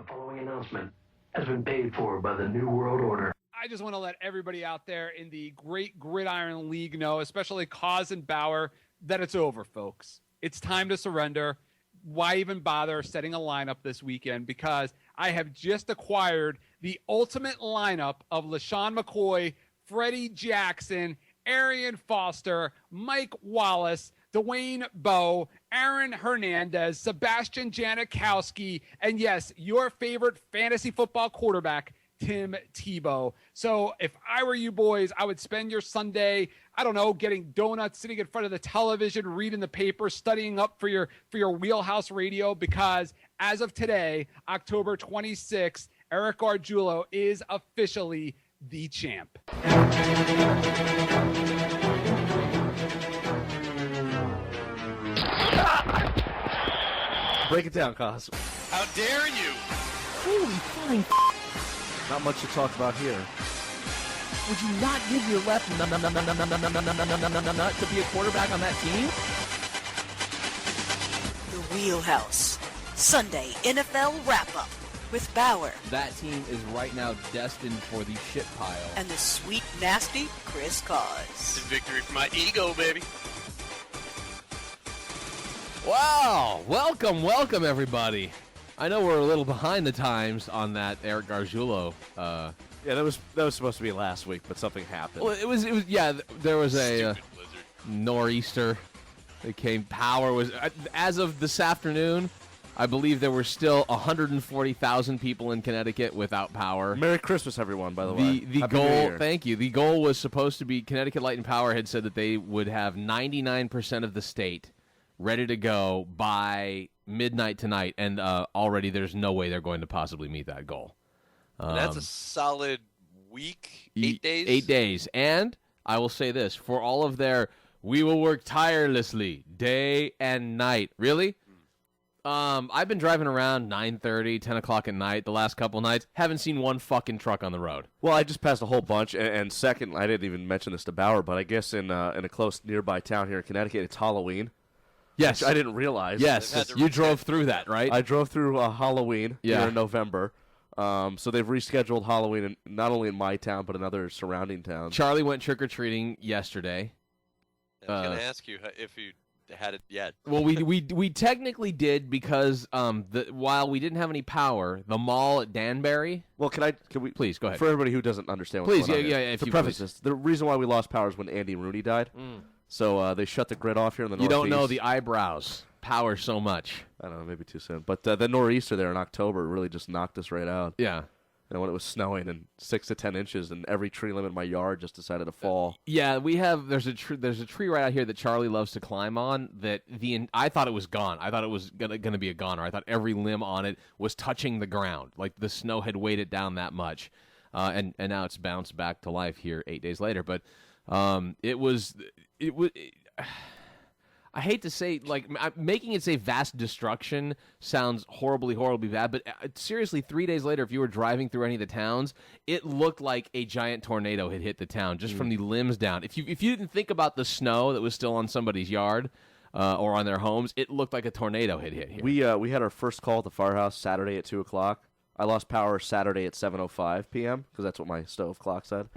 following announcement has been paid for by the New World Order. I just want to let everybody out there in the Great Gridiron League know, especially Cause and Bauer, that it's over, folks. It's time to surrender. Why even bother setting a lineup this weekend? Because I have just acquired the ultimate lineup of LaShawn McCoy, Freddie Jackson, Arian Foster, Mike Wallace, Dwayne Bowe, Aaron Hernandez, Sebastian Janikowski, and yes, your favorite fantasy football quarterback, Tim Tebow. So if I were you boys, I would spend your Sunday, I don't know, getting donuts, sitting in front of the television, reading the paper, studying up for your Wheelhouse radio, because as of today, October 26th, Eric Gargiulo is officially the champ. Break it down, Cos. How dare you? Holy flying Not much to talk about here. Would you not give your left nut to be a quarterback on that team? The Wheelhouse. Sunday NFL wrap-up with Bauer. That team is right now destined for the shit pile. And the sweet, nasty Chris Cause. It's a victory for my ego, baby. Wow! Welcome, everybody. I know we're a little behind the times on that Eric Gargiulo. Yeah, that was supposed to be last week, but something happened. Well, it was. Yeah, there was a Stupid blizzard. nor'easter. It came. Power was as of this afternoon. I believe there were still 140,000 people in Connecticut without power. Merry Christmas, everyone, by the way. The Happy New goal, Year. thank you. The goal was supposed to be Connecticut Light and Power had said that they would have 99% of the state ready to go by midnight tonight, and already there's no way they're going to possibly meet that goal. And that's a solid week, 8 days? 8 days. And I will say this, for all of their, we will work tirelessly day and night. Really? I've been driving around 9:30, 10 o'clock at night the last couple nights. Haven't seen one fucking truck on the road. Well, I just passed a whole bunch, and second, I didn't even mention this to Bauer, but I guess in a close nearby town here in Connecticut, it's Halloween. Yes. Which I didn't realize. Yes, you drove through that, right? I drove through Halloween Yeah. here in November. So they've rescheduled Halloween not only in my town, but in other surrounding towns. Charlie went trick-or-treating yesterday. I'm going to ask you if you had it yet. Well, we technically did because while we didn't have any power, the mall at Danbury. Well, can we Please go ahead. For everybody who doesn't understand what's Please, going on yeah, here, yeah, if to you preface please. this, the reason why we lost power is when Andy Rooney died. So they shut the grid off here in the You Northeast. don't know the eyebrows power so much. I don't know, maybe too soon. But the nor'easter there in October really just knocked us right out. Yeah. When it was snowing and 6 to 10 inches, and every tree limb in my yard just decided to fall. Yeah, we have. There's a tree right out here that Charlie loves to climb on. That I thought it was gone. I thought it was gonna be a goner. I thought every limb on it was touching the ground, like the snow had weighed it down that much. And now it's bounced back to life here 8 days later. But it was. I hate to say, like, making it say vast destruction sounds horribly, horribly bad, but seriously, 3 days later, if you were driving through any of the towns, it looked like a giant tornado had hit the town just from the limbs down. If you didn't think about the snow that was still on somebody's yard or on their homes, it looked like a tornado had hit here. We had our first call at the firehouse Saturday at 2 o'clock. I lost power Saturday at 7:05 p.m. because that's what my stove clock said.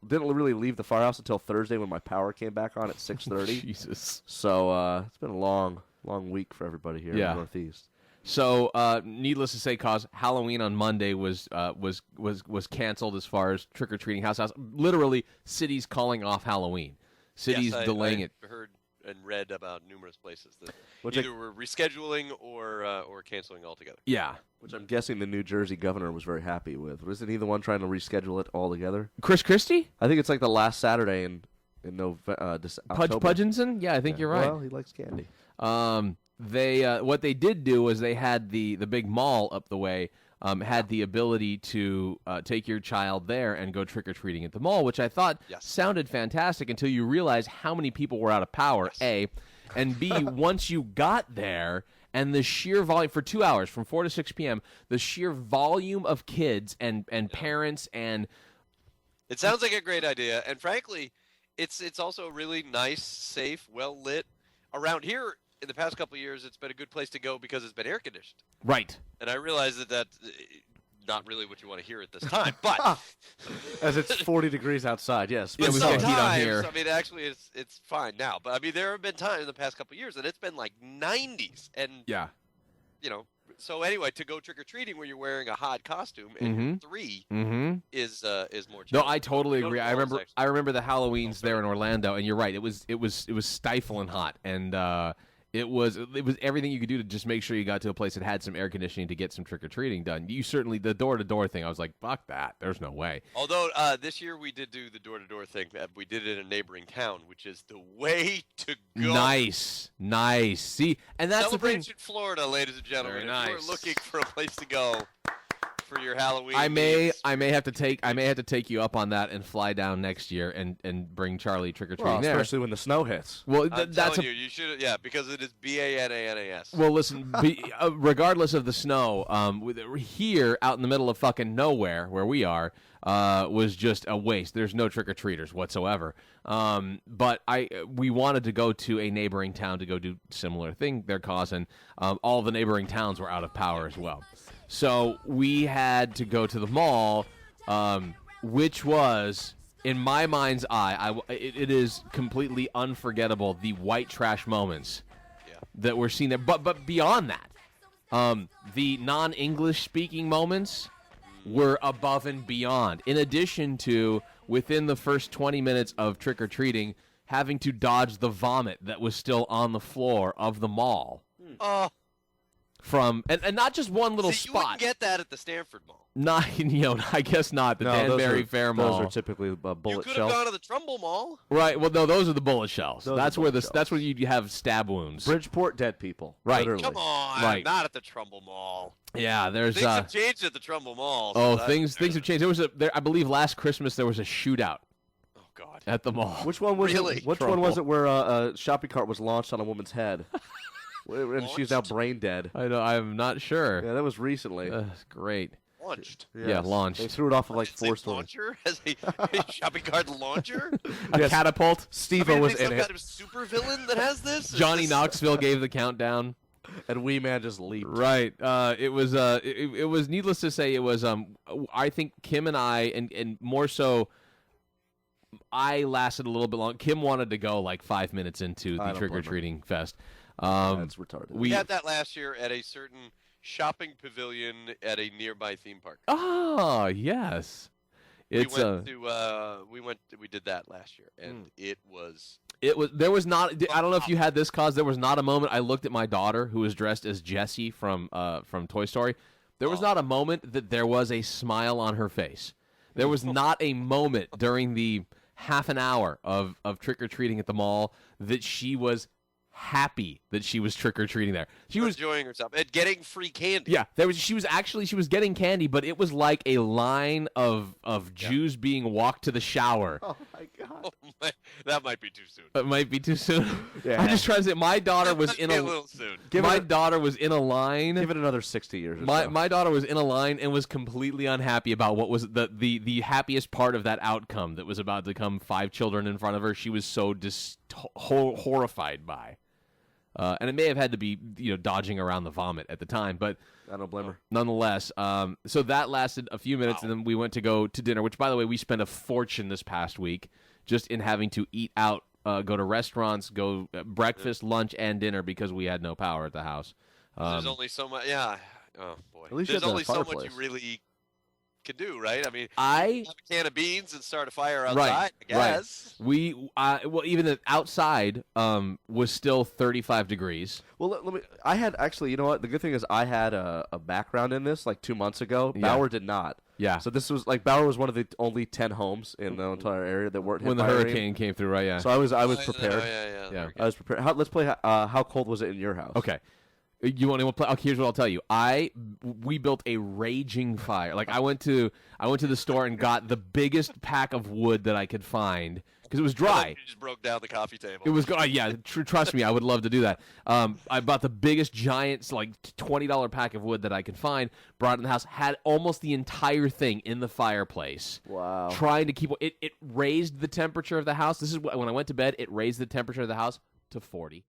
Didn't really leave the firehouse until Thursday when my power came back on at 6:30. Jesus. So it's been a long week for everybody here in the Northeast. So, needless to say, cause Halloween on Monday was canceled as far as trick or treating house. Literally, cities calling off Halloween. Cities delaying it. I heard and read about numerous places that Which either were rescheduling or canceling altogether. Yeah. Which I'm guessing the New Jersey governor was very happy with. Wasn't he the one trying to reschedule it altogether? Chris Christie? I think it's like the last Saturday in October. Pudginson? Yeah, I think you're right. Well, he likes candy. They what they did do was they had the big mall up the way had the ability to take your child there and go trick-or-treating at the mall, which I thought sounded fantastic until you realize how many people were out of power, A, and B, once you got there and the sheer volume for 2 hours from 4 to 6 p.m., the sheer volume of kids and parents and... It sounds like a great idea, and frankly, it's also really nice, safe, well-lit. Around here, in the past couple of years, it's been a good place to go because it's been air conditioned. Right. And I realize that that's not really what you want to hear at this time, but As it's 40 degrees outside, yes. Yeah, but we got heat on sometimes, here. I mean, actually, it's fine now. But I mean, there have been times in the past couple of years that it's been like 90s, and Yeah. you know. So anyway, to go trick or treating when you're wearing a hot costume and you're 3 Mm-hmm. is more challenging. No, I totally Go to agree. the I malls, remember. actually. I remember the Halloweens there in Orlando, and you're right. It was stifling hot, and it was everything you could do to just make sure you got to a place that had some air conditioning to get some trick or treating done. You certainly the door to door thing. I was like, fuck that. There's no way. Although this year we did do the door-to-door thing. We did it in a neighboring town, which is the way to go. Nice. See, and that's the Celebration, thing. Florida, ladies and gentlemen. Very If nice. you're looking for a place to go for your Halloween, I may needs, have to take you up on that and fly down next year and bring Charlie trick or treating Well, there. especially when the snow hits. Well, I'm that's telling you should, because it is BANANAS. Well, listen, regardless of the snow, here out in the middle of fucking nowhere where we are, was just a waste. There's no trick-or-treaters whatsoever. But we wanted to go to a neighboring town to go do similar thing they're causing. All the neighboring towns were out of power as well. So we had to go to the mall, which was, in my mind's eye, it is completely unforgettable, the white trash moments that we're seeing there. But beyond that, the non-English speaking moments were above and beyond. In addition to, within the first 20 minutes of trick-or-treating, having to dodge the vomit that was still on the floor of the mall. From and not just one little See, you wouldn't spot. get that at the Stanford Mall. Not I guess not the Danbury Fair Mall. Those are typically You bullet could have shells. gone to the Trumbull Mall. Right. Well, no, those are the bullet shells. Those are That's bullet where shells. that's where you have stab wounds. Bridgeport, dead people. Right. Literally. Come on, Right. not at the Trumbull Mall. Yeah, there's Things have changed at the Trumbull Mall. so oh that- things have changed. There was I believe last Christmas there was a shootout Oh God. at the mall. Which one was Really? it? Which one was it where a shopping cart was launched on a woman's head? And she's now Launched? brain dead. I know. I'm not sure. Yeah, that was recently. Great. Launched. Yeah, launched. They threw it off of like Did it say 4 stories. launcher as a shopping cart launcher. A Yes. catapult. Steve-O was in some it, kind of super villain that has this. Is Johnny this- Knoxville gave the countdown. and Wee Man just leaped. Right. It was needless to say it was I think Kim and I and more so I lasted a little bit long. Kim wanted to go like 5 minutes into I the don't trick or blame treating fest. That's retarded. We had that last year at a certain shopping pavilion at a nearby theme park. Oh, yes. It's we did that last year, and it was there was not I don't know if you had this cause there was not a moment I looked at my daughter who was dressed as Jessie from Toy Story. There was not a moment that there was a smile on her face. There was not a moment during the half an hour of trick or treating at the mall that she was happy that she was trick or treating there. She was enjoying herself and getting free candy. Yeah, she was getting candy, but it was like a line of Jews being walked to the shower. Oh my god. Oh, that might be too soon. It might be too soon. Yeah. I'm just trying to say my daughter was Might in be a little soon. daughter was in a line. Give it another 60 years or so. My daughter was in a line and was completely unhappy about what was the happiest part of that outcome that was about to come 5 children in front of her. She was so horrified by. And it may have had to be, dodging around the vomit at the time, but I don't blame her. nonetheless, so that lasted a few minutes, and then we went to go to dinner, which, by the way, we spent a fortune this past week just in having to eat out, go to restaurants, go breakfast, lunch, and dinner because we had no power at the house. There's only so much. Yeah. Oh boy. At least you There's had that only so much fireplace. you really can do, right? I mean, I have a can of beans and start a fire outside. I guess. even outside was still 35 degrees. Well, let me. I had actually. You know what? The good thing is I had a background in this like 2 months ago. Yeah. Bauer did not. Yeah. So this was like Bauer was one of the only 10 homes in the entire area that weren't hit When the by a rain. hurricane came through, right? Yeah. So I was Oh, prepared. Yeah. Yeah. I was prepared. Let's play. How cold was it in your house? Okay. You want to play? Okay, here's what I'll tell you. We built a raging fire. Like I went to the store and got the biggest pack of wood that I could find because it was dry. You just broke down the coffee table. It was yeah. Trust me, I would love to do that. I bought the biggest giant, like $20 pack of wood that I could find. Brought it in the house. Had almost the entire thing in the fireplace. Wow. Trying to keep it. It raised the temperature of the house. This is when I went to bed. It raised the temperature of the house to 40.